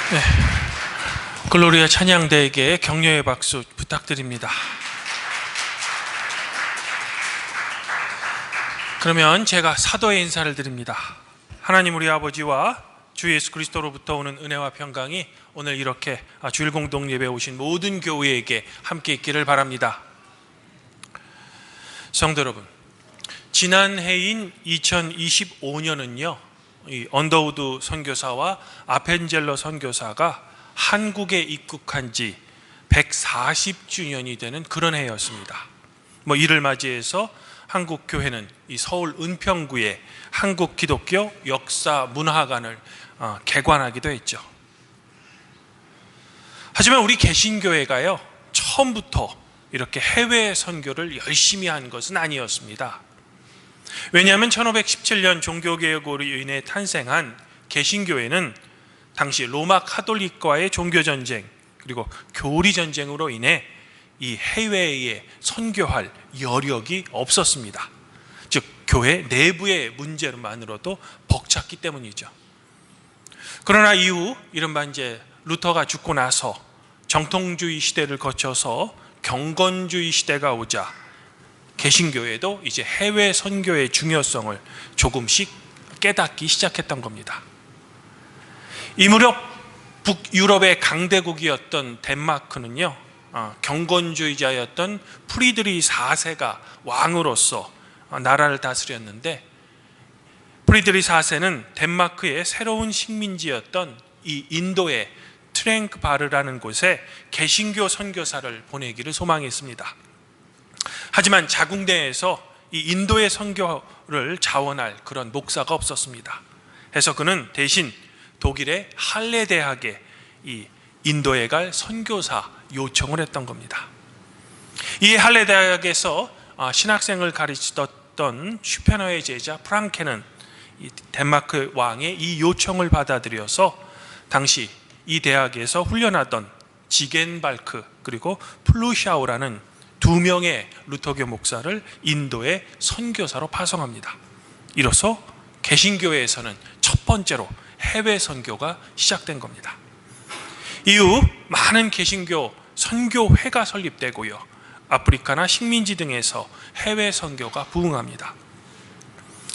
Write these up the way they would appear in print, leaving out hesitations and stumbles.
네, 글로리아 찬양대에게 격려의 박수 부탁드립니다. 그러면 제가 사도의 인사를 드립니다. 하나님 우리 아버지와 주 예수 그리스도로부터 오는 은혜와 평강이 오늘 이렇게 주일 공동 예배에 오신 모든 교회에게 함께 있기를 바랍니다. 성도 여러분, 지난 해인 2025년은요 이 언더우드 선교사와 아펜젤러 선교사가 한국에 입국한 지 140주년이 되는 그런 해였습니다. 이를 맞이해서 한국 교회는 이 서울 은평구에 한국 기독교 역사 문화관을 개관하기도 했죠. 하지만 우리 개신교회가요 처음부터 이렇게 해외 선교를 열심히 한 것은 아니었습니다. 왜냐하면 1517년 종교개혁으로 인해 탄생한 개신교회는 당시 로마 카톨릭과의 종교전쟁 그리고 교리전쟁으로 인해 이 해외에 선교할 여력이 없었습니다. 즉 교회 내부의 문제만으로도 벅찼기 때문이죠. 그러나 이후 이른바 이제 루터가 죽고 나서 정통주의 시대를 거쳐서 경건주의 시대가 오자 개신교회도 이제 해외 선교의 중요성을 조금씩 깨닫기 시작했던 겁니다. 이 무렵 북유럽의 강대국이었던 덴마크는요 경건주의자였던 프리드리 4세가 왕으로서 나라를 다스렸는데, 프리드리 4세는 덴마크의 새로운 식민지였던 이 인도의 트랭크바르라는 곳에 개신교 선교사를 보내기를 소망했습니다. 하지만 자국 내에서 이 인도의 선교를 자원할 그런 목사가 없었습니다. 해서 그는 대신 독일의 할레 대학에 이 인도에 갈 선교사 요청을 했던 겁니다. 이 할레 대학에서 신학생을 가르치던 슈페너의 제자 프랑케는 이 덴마크 왕의 이 요청을 받아들여서 당시 이 대학에서 훈련하던 지겐발크 그리고 플루샤우라는 두 명의 루터교 목사를 인도의 선교사로 파송합니다. 이로써 개신교회에서는 첫 번째로 해외 선교가 시작된 겁니다. 이후 많은 개신교 선교회가 설립되고요, 아프리카나 식민지 등에서 해외 선교가 부흥합니다.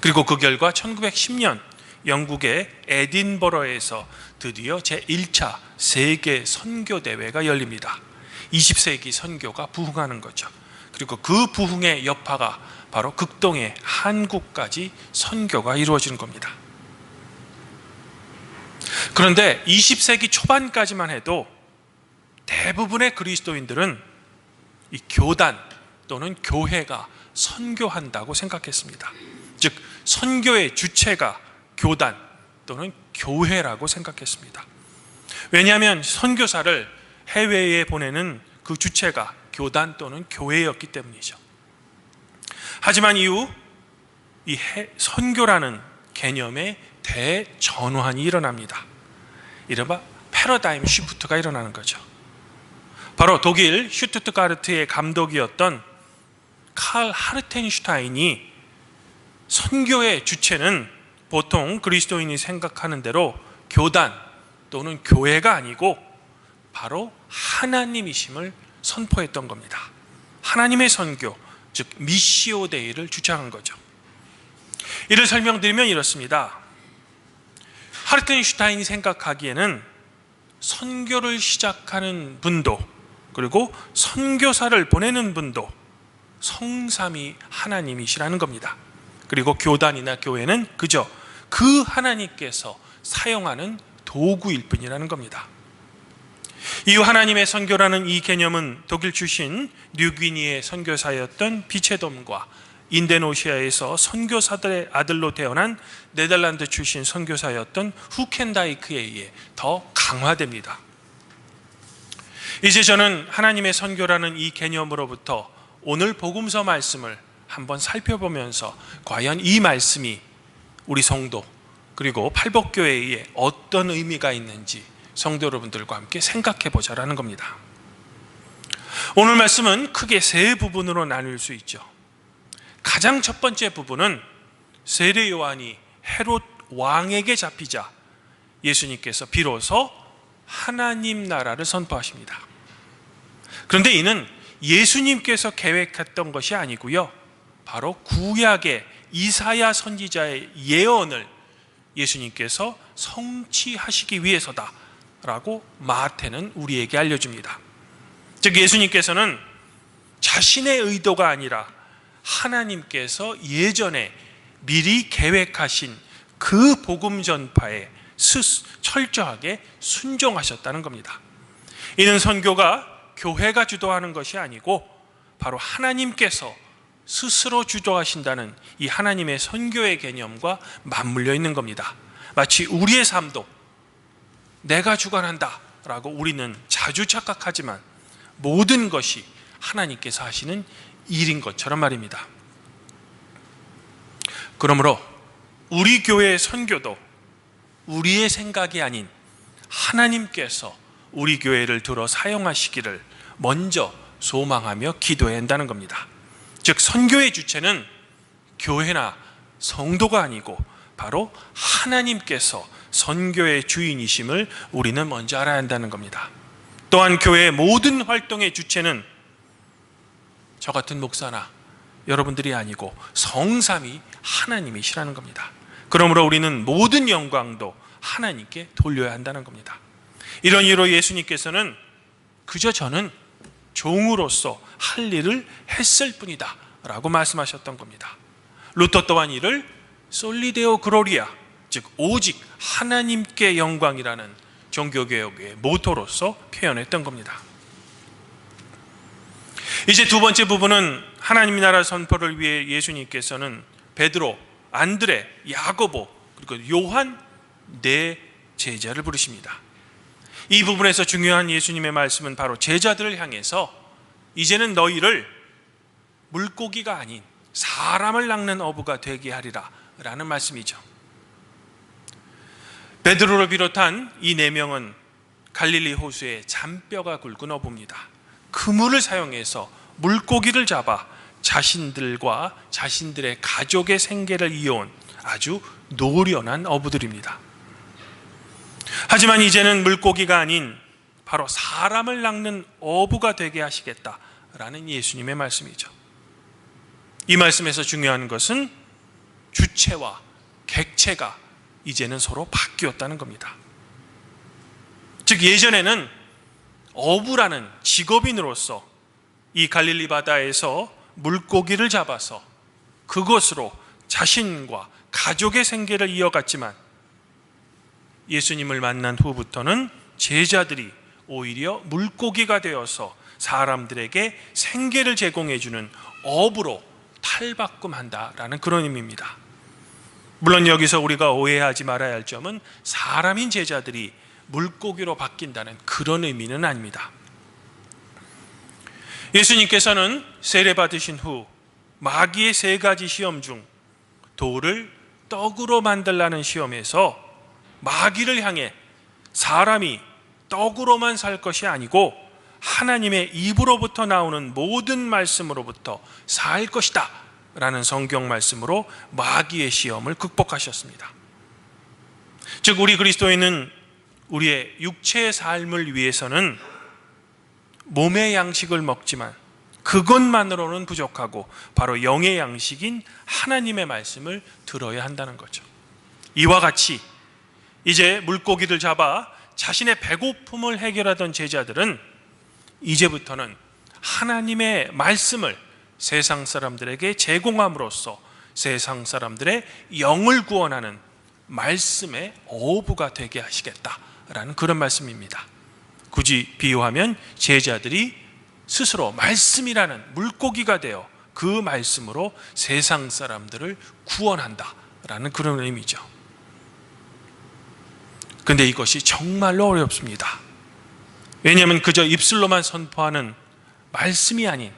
그리고 그 결과 1910년 영국의 에딘버러에서 드디어 제1차 세계 선교대회가 열립니다. 20세기 선교가 부흥하는 거죠. 그리고 그 부흥의 여파가 바로 극동의 한국까지 선교가 이루어지는 겁니다. 그런데 20세기 초반까지만 해도 대부분의 그리스도인들은 이 교단 또는 교회가 선교한다고 생각했습니다. 즉 선교의 주체가 교단 또는 교회라고 생각했습니다. 왜냐하면 선교사를 해외에 보내는 그 주체가 교단 또는 교회였기 때문이죠. 하지만 이후 이 선교라는 개념의 대전환이 일어납니다. 이른바 패러다임 시프트가 일어나는 거죠. 바로 독일 슈투트가르트의 감독이었던 칼 하르텐슈타인이 선교의 주체는 보통 그리스도인이 생각하는 대로 교단 또는 교회가 아니고 바로 하나님이심을 선포했던 겁니다. 하나님의 선교, 즉 미시오 데이를 주장한 거죠. 이를 설명드리면 이렇습니다. 하르텐슈타인이 생각하기에는 선교를 시작하는 분도 그리고 선교사를 보내는 분도 성삼위 하나님이시라는 겁니다. 그리고 교단이나 교회는 그저 그 하나님께서 사용하는 도구일 뿐이라는 겁니다. 이후 하나님의 선교라는 이 개념은 독일 출신 뉴기니의 선교사였던 비체돔과 인도네시아에서 선교사들의 아들로 태어난 네덜란드 출신 선교사였던 후켄다이크에 의해 더 강화됩니다. 이제 저는 하나님의 선교라는 이 개념으로부터 오늘 복음서 말씀을 한번 살펴보면서 과연 이 말씀이 우리 성도 그리고 팔복교회에 어떤 의미가 있는지 성도 여러분들과 함께 생각해 보자라는 겁니다. 오늘 말씀은 크게 세 부분으로 나눌 수 있죠. 가장 첫 번째 부분은 세례 요한이 헤롯 왕에게 잡히자 예수님께서 비로소 하나님 나라를 선포하십니다. 그런데 이는 예수님께서 계획했던 것이 아니고요, 바로 구약의 이사야 선지자의 예언을 예수님께서 성취하시기 위해서다라고 마태는 우리에게 알려줍니다. 즉 예수님께서는 자신의 의도가 아니라 하나님께서 예전에 미리 계획하신 그 복음 전파에 철저하게 순종하셨다는 겁니다. 이는 선교가 교회가 주도하는 것이 아니고 바로 하나님께서 스스로 주도하신다는 이 하나님의 선교의 개념과 맞물려 있는 겁니다. 마치 우리의 삶도 내가 주관한다 라고 우리는 자주 착각하지만 모든 것이 하나님께서 하시는 일인 것처럼 말입니다. 그러므로 우리 교회의 선교도 우리의 생각이 아닌 하나님께서 우리 교회를 들어 사용하시기를 먼저 소망하며 기도해야 한다는 겁니다. 즉 선교의 주체는 교회나 성도가 아니고 바로 하나님께서 선교의 주인이심을 우리는 먼저 알아야 한다는 겁니다. 또한 교회의 모든 활동의 주체는 저 같은 목사나 여러분들이 아니고 성삼위 하나님이시라는 겁니다. 그러므로 우리는 모든 영광도 하나님께 돌려야 한다는 겁니다. 이런 이유로 예수님께서는 그저 저는 종으로서 할 일을 했을 뿐이다 라고 말씀하셨던 겁니다. 루터 또한 이를 솔리데오 글로리아, 즉 오직 하나님께 영광이라는 종교개혁의 모토로서 표현했던 겁니다. 이제 두 번째 부분은 하나님 나라 선포를 위해 예수님께서는 베드로, 안드레, 야고보 그리고 요한 네 제자를 부르십니다. 이 부분에서 중요한 예수님의 말씀은 바로 제자들을 향해서 이제는 너희를 물고기가 아닌 사람을 낚는 어부가 되게 하리라 라는 말씀이죠. 베드로를 비롯한 이 네 명은 갈릴리 호수에 잔뼈가 굵은 어부입니다. 그물을 사용해서 물고기를 잡아 자신들과 자신들의 가족의 생계를 이어온 아주 노련한 어부들입니다. 하지만 이제는 물고기가 아닌 바로 사람을 낚는 어부가 되게 하시겠다라는 예수님의 말씀이죠. 이 말씀에서 중요한 것은 주체와 객체가 이제는 서로 바뀌었다는 겁니다. 즉 예전에는 어부라는 직업인으로서 이 갈릴리 바다에서 물고기를 잡아서 그것으로 자신과 가족의 생계를 이어갔지만 예수님을 만난 후부터는 제자들이 오히려 물고기가 되어서 사람들에게 생계를 제공해주는 어부로 탈바꿈한다라는 그런 의미입니다. 물론 여기서 우리가 오해하지 말아야 할 점은 사람인 제자들이 물고기로 바뀐다는 그런 의미는 아닙니다. 예수님께서는 세례 받으신 후 마귀의 세 가지 시험 중 돌을 떡으로 만들라는 시험에서 마귀를 향해 사람이 떡으로만 살 것이 아니고 하나님의 입으로부터 나오는 모든 말씀으로부터 살 것이다 라는 성경 말씀으로 마귀의 시험을 극복하셨습니다. 즉 우리 그리스도인은 우리의 육체의 삶을 위해서는 몸의 양식을 먹지만 그것만으로는 부족하고 바로 영의 양식인 하나님의 말씀을 들어야 한다는 거죠. 이와 같이 이제 물고기를 잡아 자신의 배고픔을 해결하던 제자들은 이제부터는 하나님의 말씀을 세상 사람들에게 제공함으로써 세상 사람들의 영을 구원하는 말씀의 어부가 되게 하시겠다라는 그런 말씀입니다. 굳이 비유하면 제자들이 스스로 말씀이라는 물고기가 되어 그 말씀으로 세상 사람들을 구원한다라는 그런 의미죠. 근데 이것이 정말로 어렵습니다. 왜냐하면 그저 입술로만 선포하는 말씀이 아닌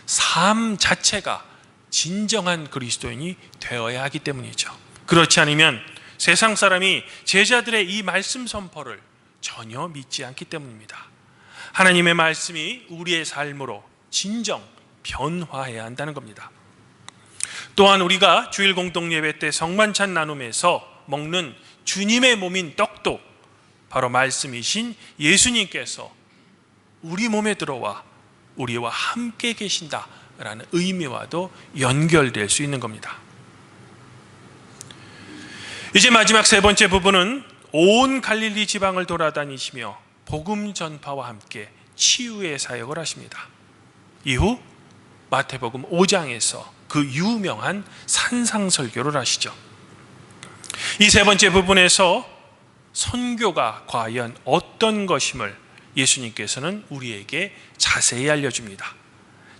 삶 자체가 진정한 그리스도인이 되어야 하기 때문이죠. 그렇지 않으면 세상 사람이 제자들의 이 말씀 선포를 전혀 믿지 않기 때문입니다. 하나님의 말씀이 우리의 삶으로 진정 변화해야 한다는 겁니다. 또한 우리가 주일 공동 예배 때 성만찬 나눔에서 먹는 주님의 몸인 떡도 바로 말씀이신 예수님께서 우리 몸에 들어와 우리와 함께 계신다라는 의미와도 연결될 수 있는 겁니다. 이제 마지막 세 번째 부분은 온 갈릴리 지방을 돌아다니시며 복음 전파와 함께 치유의 사역을 하십니다. 이후 마태복음 5장에서 그 유명한 산상설교를 하시죠. 이 세 번째 부분에서 선교가 과연 어떤 것임을 예수님께서는 우리에게 자세히 알려줍니다.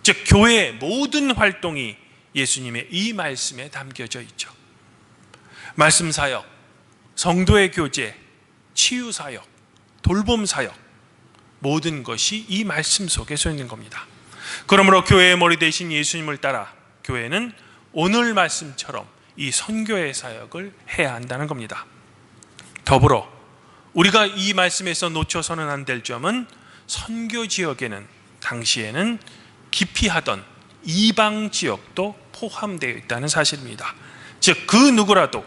즉 교회의 모든 활동이 예수님의 이 말씀에 담겨져 있죠. 말씀 사역, 성도의 교제, 치유 사역, 돌봄 사역, 모든 것이 이 말씀 속에 서 있는 겁니다. 그러므로 교회의 머리 되신 예수님을 따라 교회는 오늘 말씀처럼 이 선교의 사역을 해야 한다는 겁니다. 더불어 우리가 이 말씀에서 놓쳐서는 안 될 점은 선교 지역에는 당시에는 기피하던 이방 지역도 포함되어 있다는 사실입니다. 즉 그 누구라도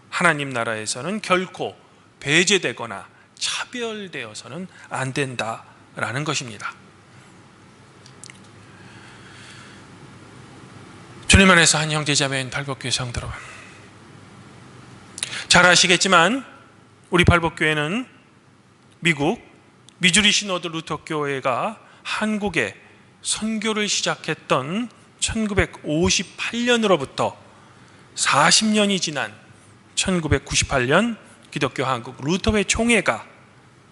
하나님 나라에서는 결코 배제되거나 차별되어서는 안 된다라는 것입니다. 주님 안에서 한 형제자매인 팔복교회 성도 여러분, 잘 아시겠지만 우리 팔복교회는 미국 미주리 시노드 루터교회가 한국에 선교를 시작했던 1958년으로부터 40년이 지난 1998년 기독교 한국 루터회 총회가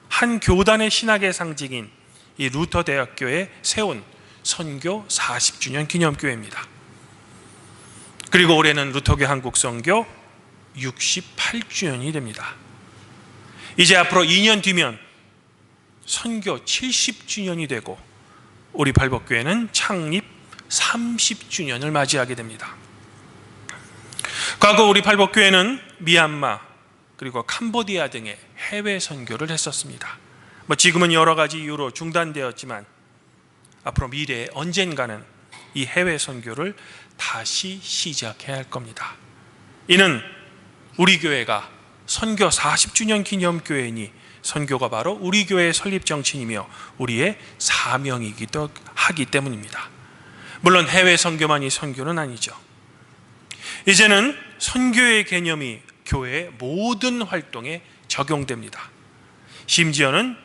한 교단의 신학의 상징인 이 루터 대학교에 세운 선교 40주년 기념교회입니다. 그리고 올해는 루터교 한국 선교 68주년이 됩니다. 이제 앞으로 2년 뒤면 선교 70주년이 되고 우리 팔복교회는 창립 30주년을 맞이하게 됩니다. 과거 우리 팔복교회는 미얀마 그리고 캄보디아 등의 해외 선교를 했었습니다. 지금은 여러 가지 이유로 중단되었지만 앞으로 미래에 언젠가는 이 해외 선교를 다시 시작해야 할 겁니다. 이는 우리 교회가 선교 40주년 기념교회이니 선교가 바로 우리 교회의 설립 정신이며 우리의 사명이기도 하기 때문입니다. 물론 해외 선교만이 선교는 아니죠. 이제는 선교의 개념이 교회의 모든 활동에 적용됩니다. 심지어는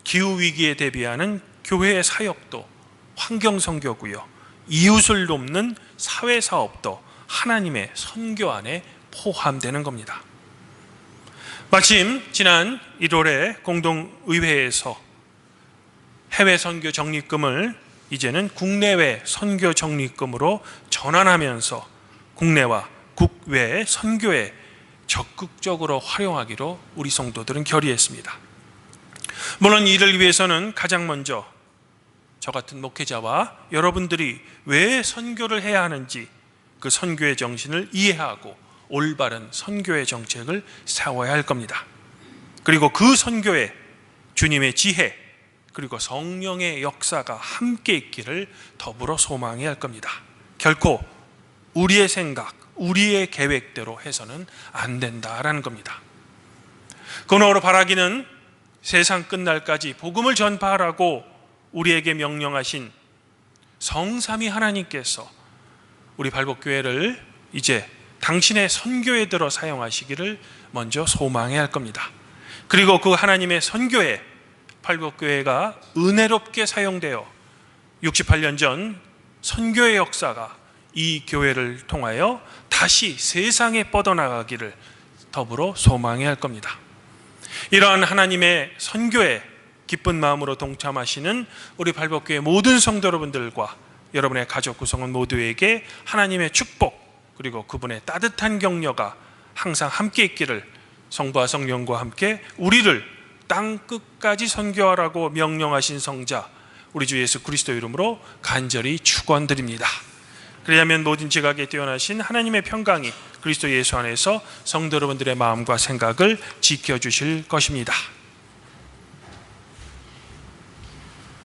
기후위기에 대비하는 교회의 사역도 환경선교고요, 이웃을 돕는 사회사업도 하나님의 선교 안에 포함되는 겁니다. 마침 지난 1월에 공동의회에서 해외 선교 적립금을 이제는 국내외 선교 적립금으로 전환하면서 국내와 국외 선교에 적극적으로 활용하기로 우리 성도들은 결의했습니다. 물론 이를 위해서는 가장 먼저 저 같은 목회자와 여러분들이 왜 선교를 해야 하는지 그 선교의 정신을 이해하고 올바른 선교의 정책을 세워야 할 겁니다. 그리고 그 선교에 주님의 지혜 그리고 성령의 역사가 함께 있기를 더불어 소망해야 할 겁니다. 결코 우리의 생각, 우리의 계획대로 해서는 안 된다라는 겁니다. 그러므로 바라기는 세상 끝날까지 복음을 전파하라고 우리에게 명령하신 성삼위 하나님께서 우리 발복교회를 이제 당신의 선교에 들어 사용하시기를 먼저 소망해야 할 겁니다. 그리고 그 하나님의 선교에 팔복교회가 은혜롭게 사용되어 68년 전 선교의 역사가 이 교회를 통하여 다시 세상에 뻗어나가기를 더불어 소망해야 할 겁니다. 이러한 하나님의 선교에 기쁜 마음으로 동참하시는 우리 발복교회 모든 성도 여러분들과 여러분의 가족 구성원 모두에게 하나님의 축복 그리고 그분의 따뜻한 격려가 항상 함께 있기를 성부와 성령과 함께 우리를 땅 끝까지 선교하라고 명령하신 성자 우리 주 예수 그리스도 이름으로 간절히 축원드립니다. 그리하면 모든 지각에 뛰어나신 하나님의 평강이 그리스도 예수 안에서 성도 여러분들의 마음과 생각을 지켜주실 것입니다.